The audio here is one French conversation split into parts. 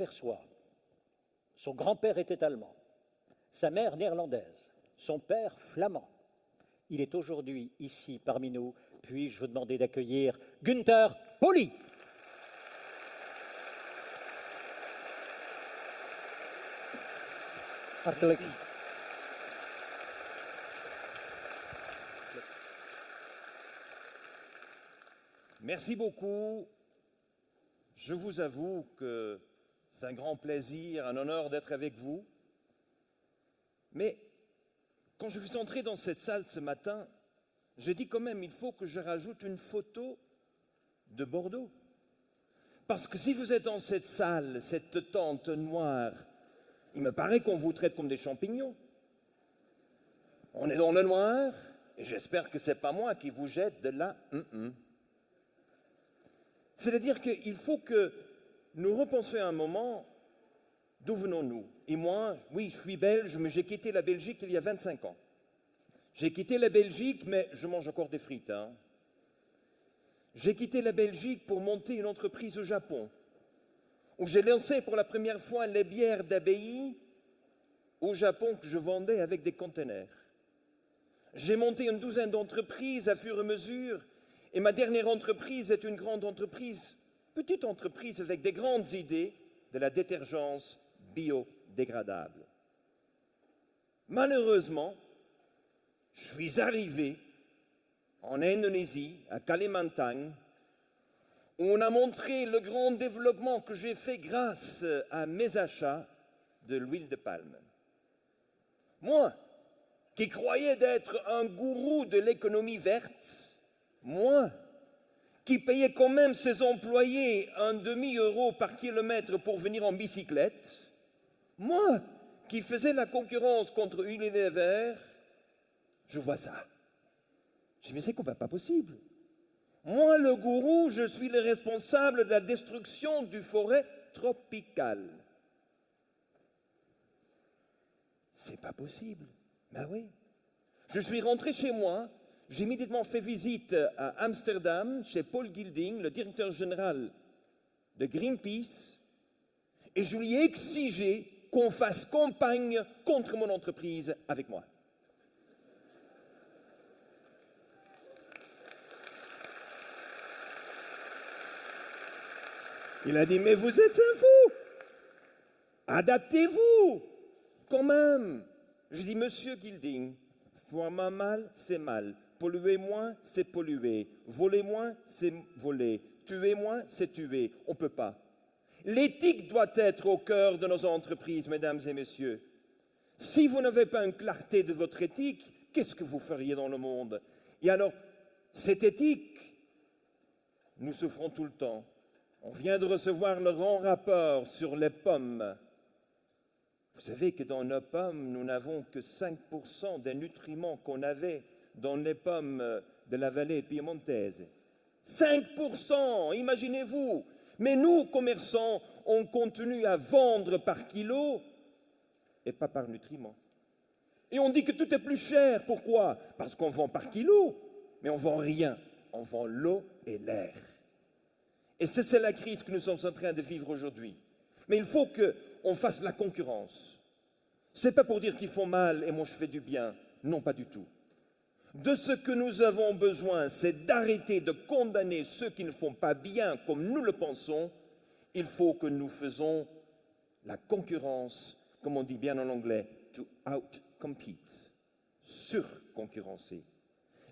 perçoit. Son grand-père était allemand, sa mère néerlandaise, son père flamand. Il est aujourd'hui ici parmi nous. Puis-je vous demander d'accueillir Günther Pauli. Hartelijk. Merci beaucoup. Je vous avoue que c'est un grand plaisir, un honneur d'être avec vous. Mais quand je suis entré dans cette salle ce matin, j'ai dit quand même, il faut que je rajoute une photo de Bordeaux. Parce que si vous êtes dans cette salle, cette tente noire, il me paraît qu'on vous traite comme des champignons. On est dans le noir, et j'espère que ce n'est pas moi qui vous jette de la C'est-à-dire qu'il faut que nous repensions un moment, d'où venons-nous? Et moi, oui, je suis belge, mais j'ai quitté la Belgique il y a 25 ans. J'ai quitté la Belgique, mais je mange encore des frites. J'ai quitté la Belgique pour monter une entreprise au Japon, où j'ai lancé pour la première fois les bières d'abbaye au Japon que je vendais avec des conteneurs. J'ai monté une douzaine d'entreprises à fur et à mesure, et ma dernière entreprise est une grande entreprise, petite entreprise avec des grandes idées de la détergence biodégradable. Malheureusement, je suis arrivé en Indonésie, à Kalimantan, où on a montré le grand développement que j'ai fait grâce à mes achats de l'huile de palme. Moi, qui croyais d'être un gourou de l'économie verte, moi, qui payais quand même ses employés un demi-euro par kilomètre pour venir en bicyclette, moi, qui faisais la concurrence contre Unilever, je vois ça. Je dis, mais c'est pas possible. Moi, le gourou, je suis le responsable de la destruction du forêt tropicale. C'est pas possible. Ben oui. Je suis rentré chez moi, j'ai immédiatement fait visite à Amsterdam, chez Paul Gilding, le directeur général de Greenpeace, et je lui ai exigé qu'on fasse campagne contre mon entreprise avec moi. Il a dit, mais vous êtes un fou, adaptez-vous, quand même. Je dis, monsieur Gilding, faire mal, c'est mal. Polluer moins, c'est polluer. Voler moins, c'est voler. Tuer moins, c'est tuer. On ne peut pas. L'éthique doit être au cœur de nos entreprises, mesdames et messieurs. Si vous n'avez pas une clarté de votre éthique, qu'est-ce que vous feriez dans le monde? Et alors, cette éthique, nous souffrons tout le temps. On vient de recevoir le grand rapport sur les pommes. Vous savez que dans nos pommes, nous n'avons que 5% des nutriments qu'on avait dans les pommes de la vallée piémontaise. 5%, imaginez-vous. Mais nous, commerçants, on continue à vendre par kilo et pas par nutriment. Et on dit que tout est plus cher. Pourquoi? Parce qu'on vend par kilo, mais on ne vend rien. On vend l'eau et l'air. Et c'est la crise que nous sommes en train de vivre aujourd'hui. Mais il faut qu'on fasse la concurrence. Ce n'est pas pour dire qu'ils font mal et moi je fais du bien. Non, pas du tout. De ce que nous avons besoin, c'est d'arrêter de condamner ceux qui ne font pas bien comme nous le pensons. Il faut que nous faisons la concurrence, comme on dit bien en anglais, to out-compete, surconcurrencer.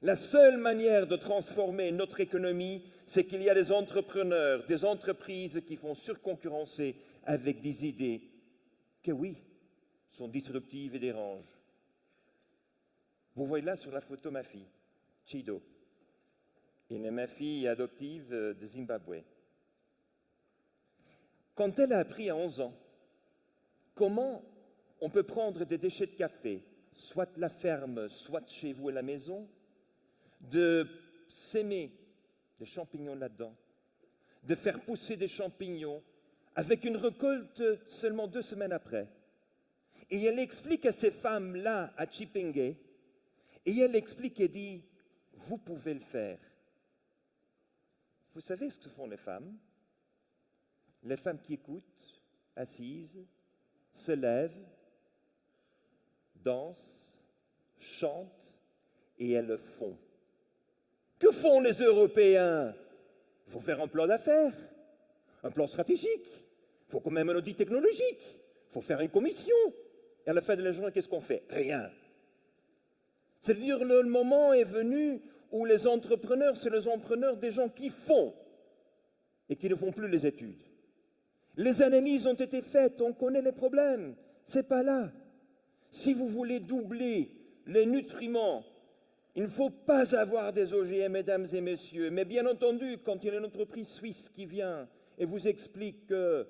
La seule manière de transformer notre économie, c'est qu'il y a des entrepreneurs, des entreprises qui font surconcurrencer avec des idées que, oui, sont disruptives et dérangent. Vous voyez là sur la photo ma fille, Chido. Elle est ma fille adoptive de Zimbabwe. Quand elle a appris à 11 ans comment on peut prendre des déchets de café, soit de la ferme, soit chez vous à la maison, de s'aimer des champignons là-dedans, de faire pousser des champignons avec une récolte seulement 2 semaines après. Et elle explique à ces femmes-là, à Chipinge, et elle explique et dit, vous pouvez le faire. Vous savez ce que font les femmes? Les femmes qui écoutent, assises, se lèvent, dansent, chantent et elles le font. Que font les Européens? Il faut faire un plan d'affaires, un plan stratégique, il faut quand même un audit technologique, il faut faire une commission. Et à la fin de la journée, qu'est-ce qu'on fait? Rien. C'est-à-dire le moment est venu où les entrepreneurs, c'est les entrepreneurs des gens qui font et qui ne font plus les études. Les analyses ont été faites, on connaît les problèmes, c'est pas là. Si vous voulez doubler les nutriments, il ne faut pas avoir des OGM, mesdames et messieurs. Mais bien entendu, quand il y a une entreprise suisse qui vient et vous explique que,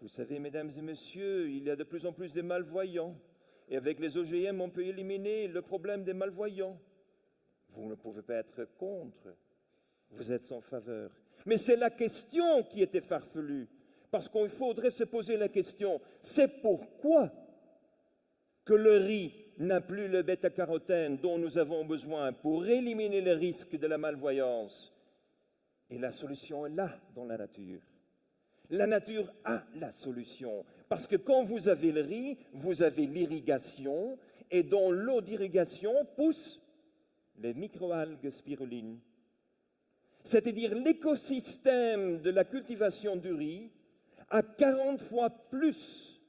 vous savez, mesdames et messieurs, il y a de plus en plus de malvoyants. Et avec les OGM, on peut éliminer le problème des malvoyants. Vous ne pouvez pas être contre. Vous êtes en faveur. Mais c'est la question qui était farfelue. Parce qu'il faudrait se poser la question, c'est pourquoi que le riz n'a plus le bêta-carotène dont nous avons besoin pour éliminer les risques de la malvoyance. Et la solution est là, dans la nature. La nature a la solution. Parce que quand vous avez le riz, vous avez l'irrigation, et dans l'eau d'irrigation poussent les microalgues spirulines. C'est-à-dire l'écosystème de la cultivation du riz a 40 fois plus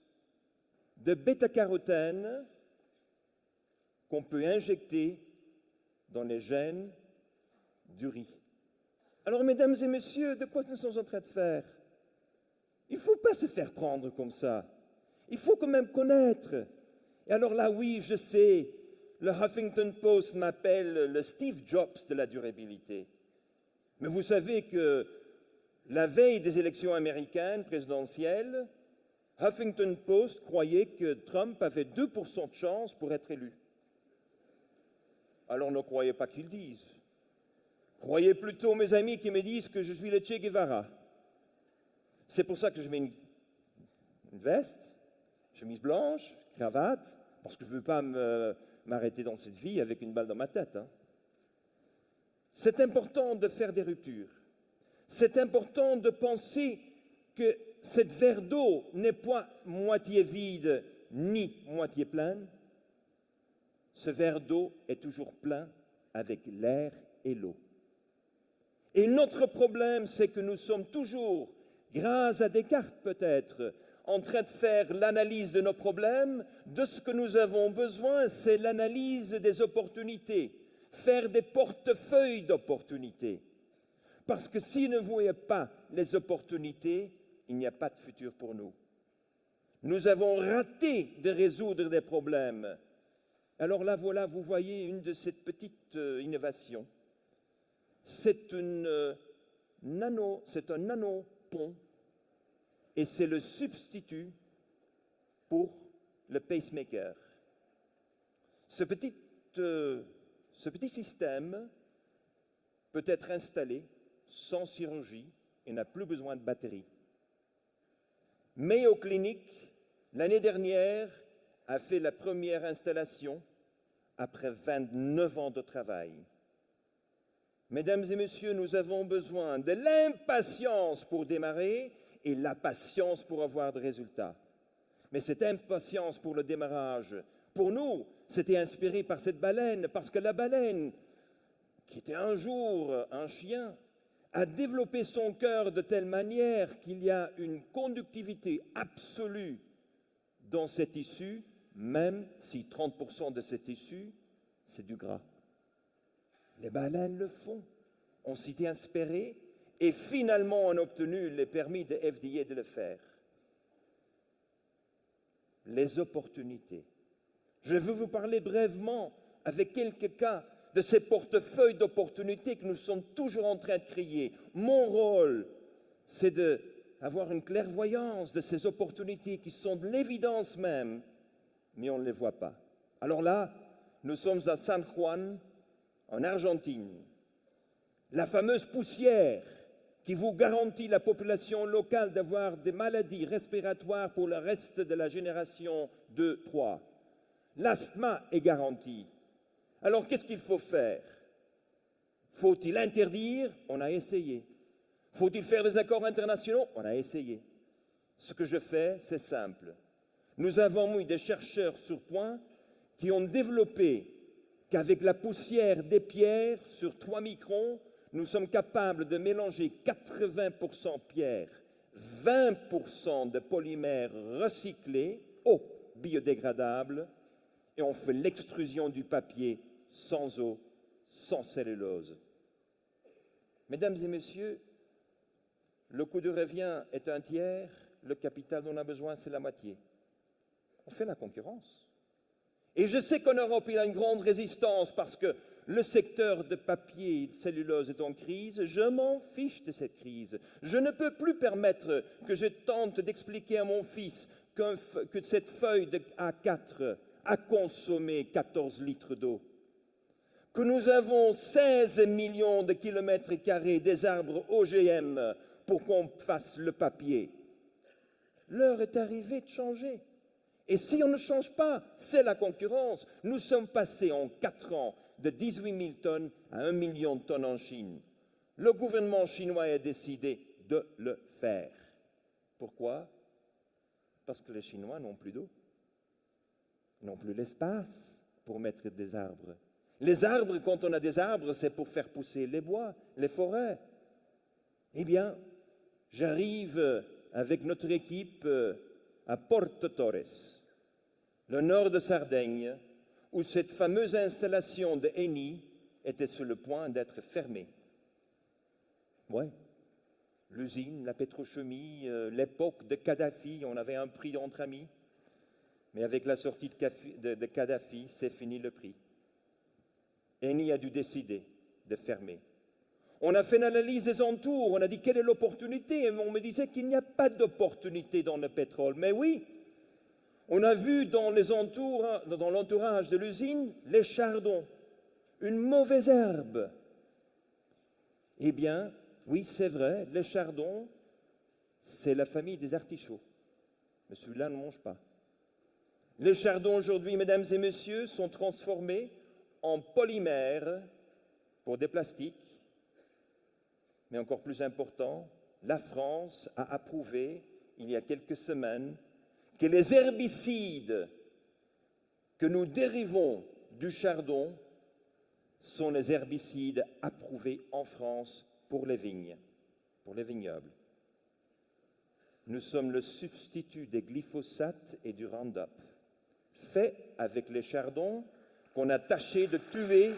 de bêta-carotène qu'on peut injecter dans les gènes du riz. Alors, mesdames et messieurs, de quoi nous sommes en train de faire? Il ne faut pas se faire prendre comme ça. Il faut quand même connaître. Et alors là, oui, je sais, le Huffington Post m'appelle le Steve Jobs de la durabilité. Mais vous savez que la veille des élections américaines présidentielles, Huffington Post croyait que Trump avait 2% de chance pour être élu. Alors ne croyez pas qu'ils disent. Croyez plutôt mes amis qui me disent que je suis le Che Guevara. C'est pour ça que je mets une veste, chemise blanche, cravate, parce que je ne veux pas m'arrêter dans cette vie avec une balle dans ma tête. Hein. C'est important de faire des ruptures. C'est important de penser que cette verre d'eau n'est pas moitié vide ni moitié plein. Ce verre d'eau est toujours plein avec l'air et l'eau. Et notre problème, c'est que nous sommes toujours, grâce à Descartes peut-être, en train de faire l'analyse de nos problèmes. De ce que nous avons besoin, c'est l'analyse des opportunités. Faire des portefeuilles d'opportunités. Parce que si ne voyez pas les opportunités, il n'y a pas de futur pour nous. Nous avons raté de résoudre des problèmes. Alors là, voilà, vous voyez une de ces petites innovations. C'est un nanopont et c'est le substitut pour le pacemaker. Ce petit système peut être installé sans chirurgie et n'a plus besoin de batterie. Mayo Clinic, l'année dernière, a fait la première installation après 29 ans de travail. Mesdames et messieurs, nous avons besoin de l'impatience pour démarrer et la patience pour avoir des résultats. Mais cette impatience pour le démarrage, pour nous, c'était inspiré par cette baleine, parce que la baleine, qui était un jour un chien, a développé son cœur de telle manière qu'il y a une conductivité absolue dans cette issue, même si 30% de cette issue, c'est du gras. Les baleines le font. On s'y est inspiré et finalement on a obtenu les permis de FDA de le faire. Les opportunités. Je veux vous parler brièvement avec quelques cas de ces portefeuilles d'opportunités que nous sommes toujours en train de créer. Mon rôle, c'est d'avoir une clairvoyance de ces opportunités qui sont de l'évidence même, mais on ne les voit pas. Alors là, nous sommes à San Juan, en Argentine. La fameuse poussière qui vous garantit la population locale d'avoir des maladies respiratoires pour le reste de la génération 2-3. L'asthme est garanti. Alors, qu'est-ce qu'il faut faire? Faut-il interdire? On a essayé. Faut-il faire des accords internationaux? On a essayé. Ce que je fais, c'est simple. Nous avons mis des chercheurs sur point qui ont développé qu'avec la poussière des pierres sur 3 microns, nous sommes capables de mélanger 80% pierre, 20% de polymères recyclés, eau biodégradable, et on fait l'extrusion du papier sans eau, sans cellulose. Mesdames et messieurs, le coût de revient est un tiers, le capital dont on a besoin, c'est la moitié. On fait la concurrence. Et je sais qu'en Europe, il y a une grande résistance parce que le secteur de papier et de cellulose est en crise. Je m'en fiche de cette crise. Je ne peux plus permettre que je tente d'expliquer à mon fils que cette feuille de A4 a consommé 14 litres d'eau. Que nous avons 16 millions de kilomètres carrés des arbres OGM pour qu'on fasse le papier. L'heure est arrivée de changer. Et si on ne change pas, c'est la concurrence. Nous sommes passés en 4 ans de 18 000 tonnes à 1 million de tonnes en Chine. Le gouvernement chinois a décidé de le faire. Pourquoi? Parce que les Chinois n'ont plus d'eau. Ils n'ont plus l'espace pour mettre des arbres. Les arbres, quand on a des arbres, c'est pour faire pousser les bois, les forêts. Eh bien, j'arrive avec notre équipe à Porto Torres, le nord de Sardaigne, où cette fameuse installation de Eni était sur le point d'être fermée. Oui, l'usine, la pétrochimie, l'époque de Kadhafi, on avait un prix entre amis, mais avec la sortie de Kadhafi, c'est fini le prix. Eni a dû décider de fermer. On a fait une analyse des entours, on a dit quelle est l'opportunité, et on me disait qu'il n'y a pas d'opportunité dans le pétrole. Mais oui, on a vu dans l'entourage de l'usine les chardons, une mauvaise herbe. Eh bien, oui, c'est vrai, les chardons, c'est la famille des artichauts. Mais celui-là ne mange pas. Les chardons aujourd'hui, mesdames et messieurs, sont transformés en polymères pour des plastiques. Mais encore plus important, la France a approuvé, il y a quelques semaines, que les herbicides que nous dérivons du chardon sont les herbicides approuvés en France pour les vignes, pour les vignobles. Nous sommes le substitut des glyphosates et du Roundup, fait avec les chardons qu'on a tâché de tuer.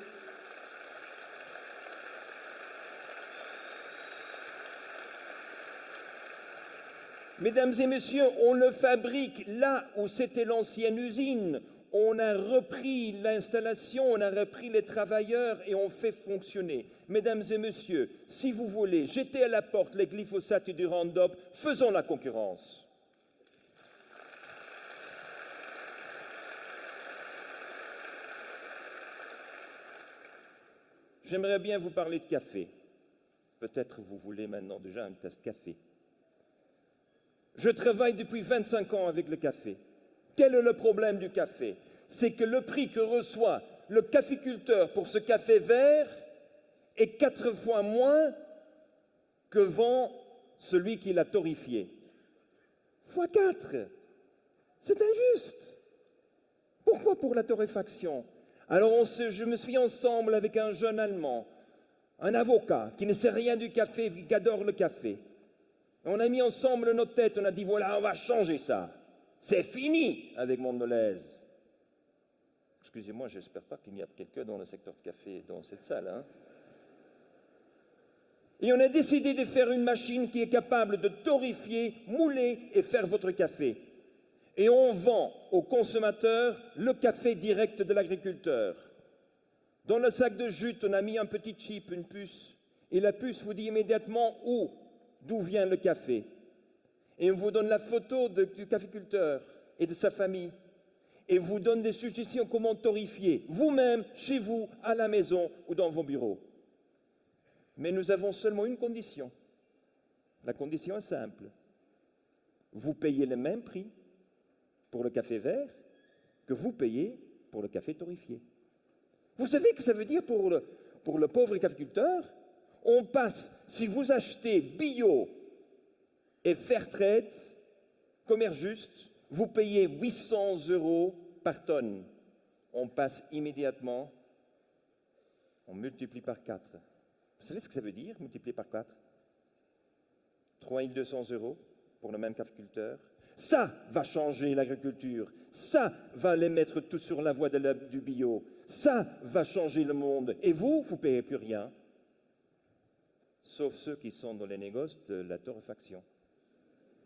Mesdames et messieurs, on le fabrique là où c'était l'ancienne usine. On a repris l'installation, on a repris les travailleurs et on fait fonctionner. Mesdames et messieurs, si vous voulez jeter à la porte les glyphosates et du Roundup, faisons la concurrence. J'aimerais bien vous parler de café. Peut-être vous voulez maintenant déjà une tasse de café. Je travaille depuis 25 ans avec le café. Quel est le problème du café? C'est que le prix que reçoit le caféculteur pour ce café vert est 4 fois moins que vend celui qui l'a torréfié. Fois 4. C'est injuste. Pourquoi pour la torréfaction? Alors je me suis ensemble avec un jeune Allemand, un avocat qui ne sait rien du café, qui adore le café. On a mis ensemble nos têtes, on a dit voilà, on va changer ça. C'est fini avec Mondelez. Excusez-moi, j'espère pas qu'il n'y a quelqu'un dans le secteur de café dans cette salle. Hein. Et on a décidé de faire une machine qui est capable de torréfier, mouler et faire votre café. Et on vend aux consommateurs le café direct de l'agriculteur. Dans le sac de jute, on a mis un petit chip, une puce. Et la puce vous dit immédiatement d'où vient le café. Et on vous donne la photo du caféculteur et de sa famille. Et vous donne des suggestions comment torréfier, vous-même, chez vous, à la maison ou dans vos bureaux. Mais nous avons seulement une condition. La condition est simple. Vous payez le même prix pour le café vert que vous payez pour le café torréfié. Vous savez que ça veut dire pour le pauvre caféculteur? On passe, si vous achetez bio et Fairtrade, Commerce juste, vous payez 800 € par tonne. On passe immédiatement, on multiplie par 4. Vous savez ce que ça veut dire, multiplier par 4? 3 200 € pour le même capiculteur. Ça va changer l'agriculture. Ça va les mettre tous sur la voie du bio. Ça va changer le monde. Et vous ne payez plus rien. Sauf ceux qui sont dans les négoces de la torréfaction.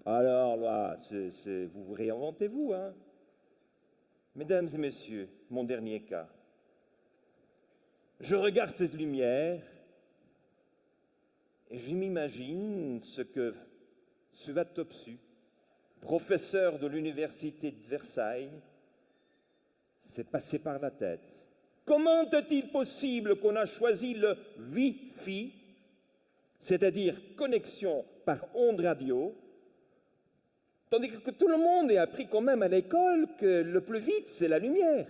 Alors là, vous vous réinventez, vous, hein? Mesdames et messieurs, mon dernier cas. Je regarde cette lumière et je m'imagine ce que Suvatopsu, professeur de l'université de Versailles, s'est passé par la tête. Comment est-il possible qu'on a choisi le Wi-Fi, c'est-à-dire connexion par onde radio, tandis que tout le monde a appris quand même à l'école que le plus vite, c'est la lumière.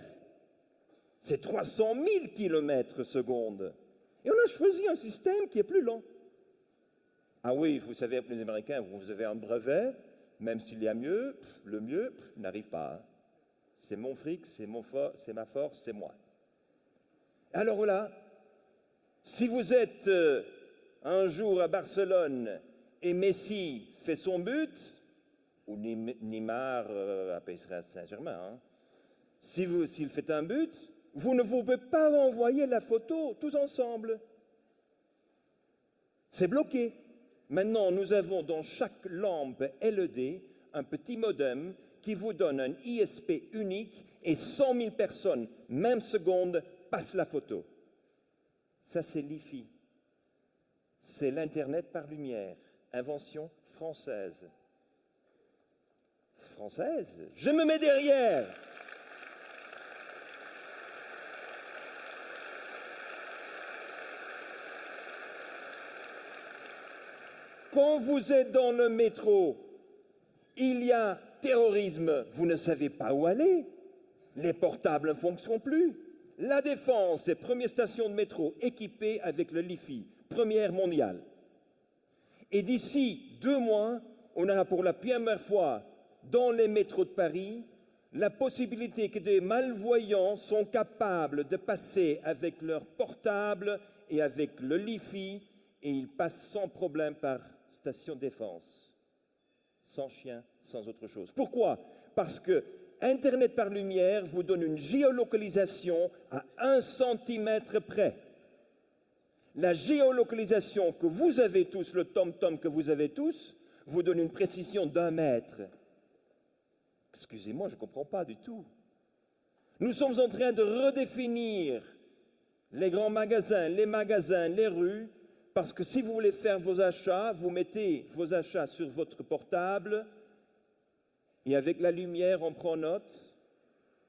C'est 300 000 km/s. Et on a choisi un système qui est plus lent. Ah oui, vous savez, les Américains, vous avez un brevet, même s'il y a mieux, le mieux n'arrive pas. Hein. C'est mon fric, c'est ma force, c'est moi. Alors là, si vous êtes un jour à Barcelone et Messi fait son but, ou Neymar à PSG Saint-Germain, hein, s'il fait un but, vous ne pouvez pas envoyer la photo tous ensemble. C'est bloqué. Maintenant, nous avons dans chaque lampe LED un petit modem qui vous donne un ISP unique et 100 000 personnes, même seconde, passent la photo. Ça, c'est l'IFI. C'est l'Internet par lumière, invention française. Française? Je me mets derrière. Quand vous êtes dans le métro, il y a terrorisme, vous ne savez pas où aller. Les portables ne fonctionnent plus. La Défense est première station de métro équipée avec le LiFi, première mondiale. Et d'ici 2 mois, on aura pour la première fois dans les métros de Paris la possibilité que des malvoyants sont capables de passer avec leur portable et avec le LiFi et ils passent sans problème par station de défense, sans chien, sans autre chose. Pourquoi? Parce que Internet par lumière vous donne une géolocalisation à 1 centimètre près. La géolocalisation que vous avez tous, le tom-tom que vous avez tous, vous donne une précision d'1 mètre. Excusez-moi, je ne comprends pas du tout. Nous sommes en train de redéfinir les grands magasins, les rues, parce que si vous voulez faire vos achats, vous mettez vos achats sur votre portable et avec la lumière, on prend note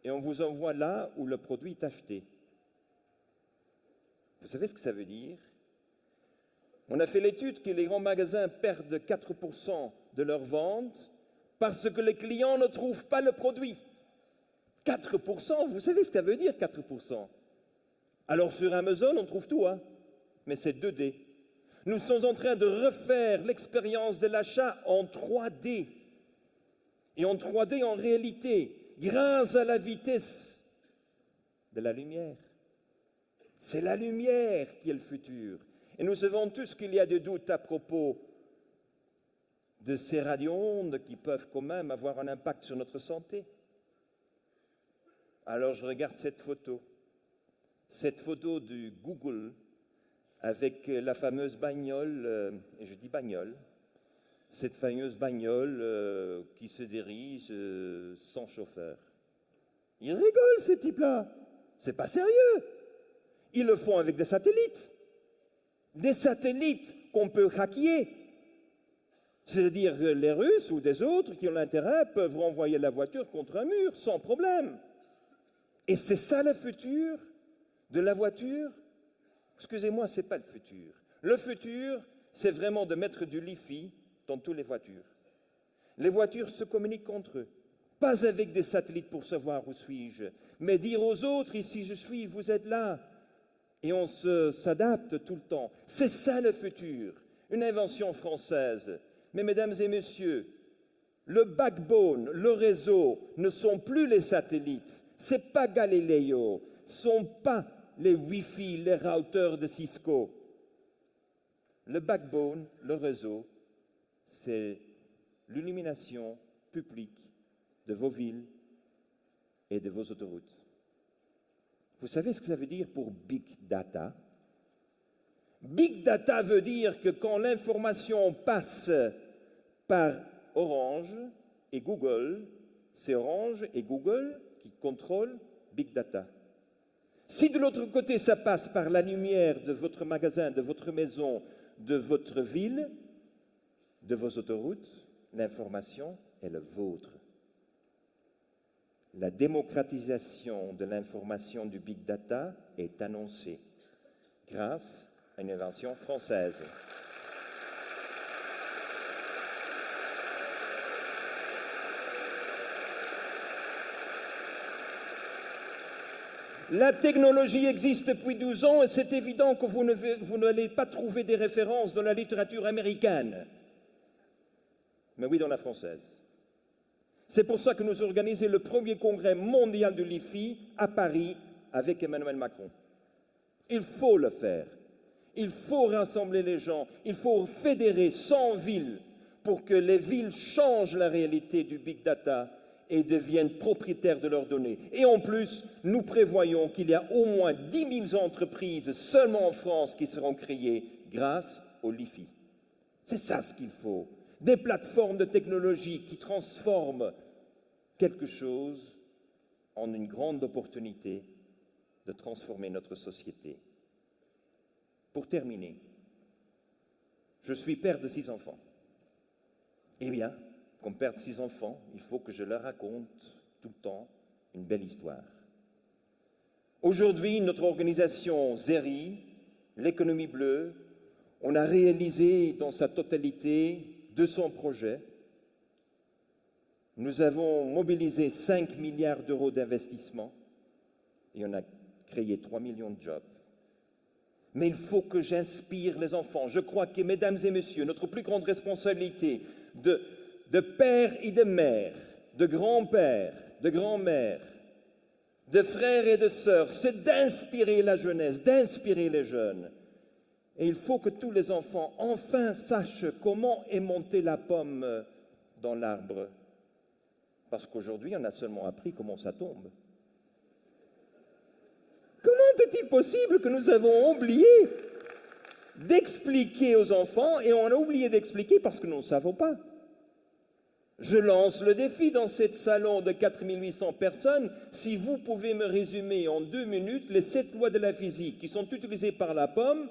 et on vous envoie là où le produit est acheté. Vous savez ce que ça veut dire? On a fait l'étude que les grands magasins perdent 4% de leurs ventes parce que les clients ne trouvent pas le produit. 4%, vous savez ce que ça veut dire 4%? Alors sur Amazon, on trouve tout, hein? Mais c'est 2D. Nous sommes en train de refaire l'expérience de l'achat en 3D. Et en 3D en réalité, grâce à la vitesse de la lumière. C'est la lumière qui est le futur. Et nous savons tous qu'il y a des doutes à propos de ces radio-ondes qui peuvent quand même avoir un impact sur notre santé. Alors je regarde cette photo du Google avec la fameuse bagnole, et je dis bagnole, cette fameuse bagnole qui se dirige sans chauffeur. Ils rigolent ces types-là, c'est pas sérieux. Ils le font avec des satellites qu'on peut hacker. C'est-à-dire que les Russes ou des autres qui ont l'intérêt peuvent renvoyer la voiture contre un mur sans problème. Et c'est ça le futur de la voiture? Excusez-moi, ce n'est pas le futur. Le futur, c'est vraiment de mettre du LiFi dans toutes les voitures. Les voitures se communiquent entre eux. Pas avec des satellites pour savoir où suis-je, mais dire aux autres, ici je suis, vous êtes là. Et on s'adapte tout le temps. C'est ça le futur, une invention française. Mais mesdames et messieurs, Le backbone, le réseau, ne sont plus les satellites. Ce n'est pas Galileo, ce ne sont pas les Wi-Fi, les routeurs de Cisco. Le backbone, le réseau, c'est l'illumination publique de vos villes et de vos autoroutes. Vous savez ce que ça veut dire pour Big Data? Big Data veut dire que quand l'information passe par Orange et Google, c'est Orange et Google qui contrôlent Big Data. Si de l'autre côté, ça passe par la lumière de votre magasin, de votre maison, de votre ville, de vos autoroutes, l'information est la vôtre. La démocratisation de l'information du Big Data est annoncée grâce à une invention française. La technologie existe depuis 12 ans et c'est évident que vous n'allez pas trouver des références dans la littérature américaine, mais oui dans la française. C'est pour ça que nous organisons le premier congrès mondial du LIFI à Paris avec Emmanuel Macron. Il faut le faire. Il faut rassembler les gens. Il faut fédérer 100 villes pour que les villes changent la réalité du Big Data et deviennent propriétaires de leurs données. Et en plus, nous prévoyons qu'il y a au moins 10 000 entreprises seulement en France qui seront créées grâce au LIFI. C'est ça ce qu'il faut. Des plateformes de technologie qui transforment quelque chose en une grande opportunité de transformer notre société. Pour terminer, je suis père de 6 enfants. Eh bien, comme père de 6 enfants, il faut que je leur raconte tout le temps une belle histoire. Aujourd'hui, notre organisation ZERI, l'économie bleue, on a réalisé dans sa totalité 200 projets. Nous avons mobilisé 5 milliards d'euros d'investissement et on a créé 3 millions de jobs. Mais il faut que j'inspire les enfants. Je crois que, mesdames et messieurs, notre plus grande responsabilité de pères et de mères, de grands-pères, de grands-mères, de frères et de sœurs, c'est d'inspirer la jeunesse, d'inspirer les jeunes. Et il faut que tous les enfants enfin sachent comment est montée la pomme dans l'arbre. Parce qu'aujourd'hui, on a seulement appris comment ça tombe. Comment est-il possible que nous avons oublié d'expliquer aux enfants et on a oublié d'expliquer parce que nous ne savons pas? Je lance le défi dans ce salon de 4800 personnes. Si vous pouvez me résumer en 2 minutes les 7 lois de la physique qui sont utilisées par la pomme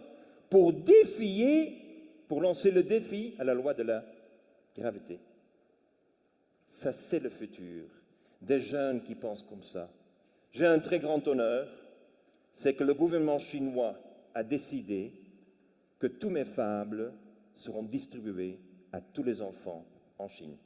pour lancer le défi à la loi de la gravité. Ça, c'est le futur. Des jeunes qui pensent comme ça. J'ai un très grand honneur, c'est que le gouvernement chinois a décidé que tous mes fables seront distribués à tous les enfants en Chine.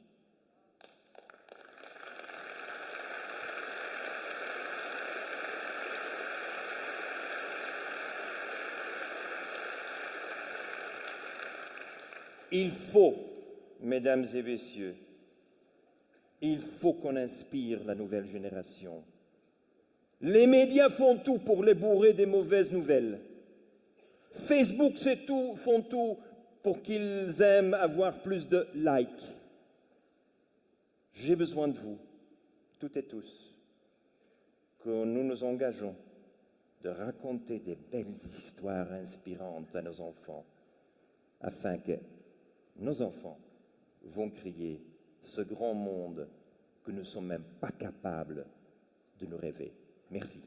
Il faut, mesdames et messieurs, il faut qu'on inspire la nouvelle génération. Les médias font tout pour les bourrer des mauvaises nouvelles. Facebook font tout pour qu'ils aiment avoir plus de likes. J'ai besoin de vous, toutes et tous, que nous nous engageons de raconter des belles histoires inspirantes à nos enfants, afin que nos enfants vont créer ce grand monde que nous ne sommes même pas capables de nous rêver. Merci.